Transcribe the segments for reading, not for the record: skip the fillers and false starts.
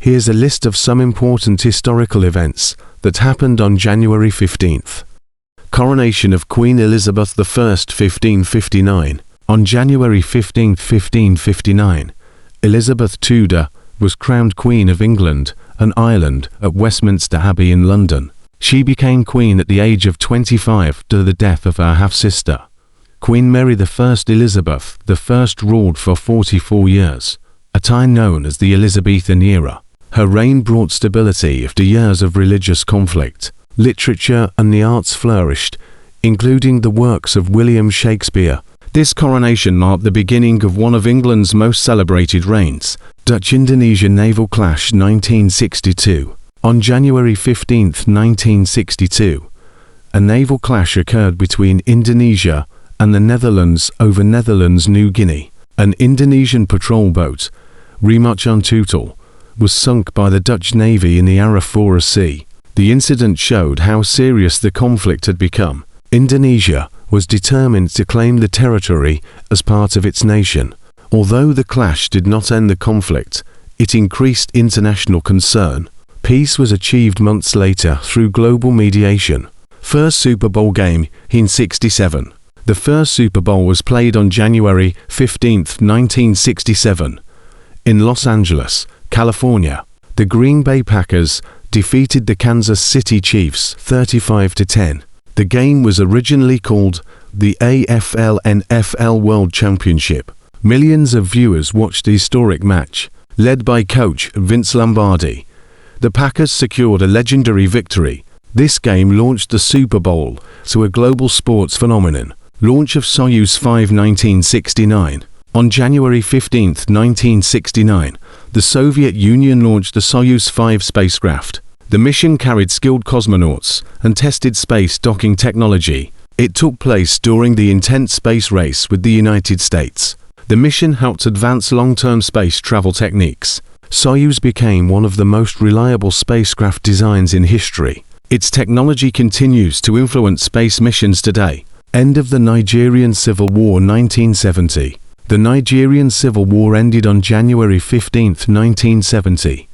Here's a list of some important historical events that happened on January 15th. Coronation of Queen Elizabeth I, 1559. On January 15, 1559, Elizabeth Tudor was crowned Queen of England and Ireland at Westminster Abbey in London. She became queen at the age of 25 to the death of her half-sister. Queen Mary I Elizabeth I ruled for 44 years, a time known as the Elizabethan Era. Her reign brought stability after years of religious conflict. Literature and the arts flourished, including the works of William Shakespeare. This coronation marked the beginning of one of England's most celebrated reigns, Dutch-Indonesia naval clash 1962. On January 15, 1962, a naval clash occurred between Indonesia and the Netherlands over Netherlands New Guinea. An Indonesian patrol boat, Remachen Tudor, was sunk by the Dutch Navy in the Arafura Sea. The incident showed how serious the conflict had become. Indonesia was determined to claim the territory as part of its nation. Although the clash did not end the conflict, it increased international concern. Peace was achieved months later through global mediation. First Super Bowl game in '67. The first Super Bowl was played on January 15, 1967, in Los Angeles, California. The Green Bay Packers defeated the Kansas City Chiefs 35-10. The game was originally called the AFL-NFL World Championship. Millions of viewers watched the historic match, led by coach Vince Lombardi. The Packers secured a legendary victory. This game launched the Super Bowl to a global sports phenomenon. Launch of Soyuz 5 1969. On January 15, 1969, the Soviet Union launched the Soyuz 5 spacecraft. The mission carried skilled cosmonauts and tested space docking technology. It took place during the intense space race with the United States. The mission helped advance long-term space travel techniques. Soyuz became one of the most reliable spacecraft designs in history. Its technology continues to influence space missions today. End of the Nigerian Civil War 1970. The Nigerian Civil War ended on January 15, 1970,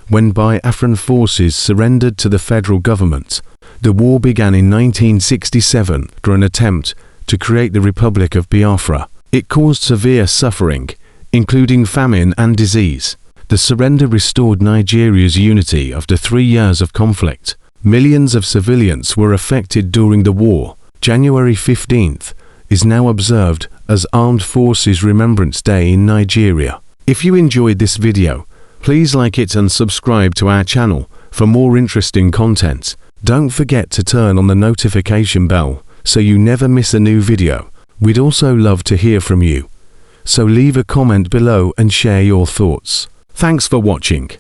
when Biafran forces surrendered to the federal government. The war began in 1967 through an attempt to create the Republic of Biafra. It caused severe suffering, including famine and disease. The surrender restored Nigeria's unity after 3 years of conflict. Millions of civilians were affected during the war. January 15th is now observed as Armed Forces Remembrance Day in Nigeria. If you enjoyed this video, please like it and subscribe to our channel for more interesting content. Don't forget to turn on the notification bell so you never miss a new video. We'd also love to hear from you, so leave a comment below and share your thoughts. Thanks for watching.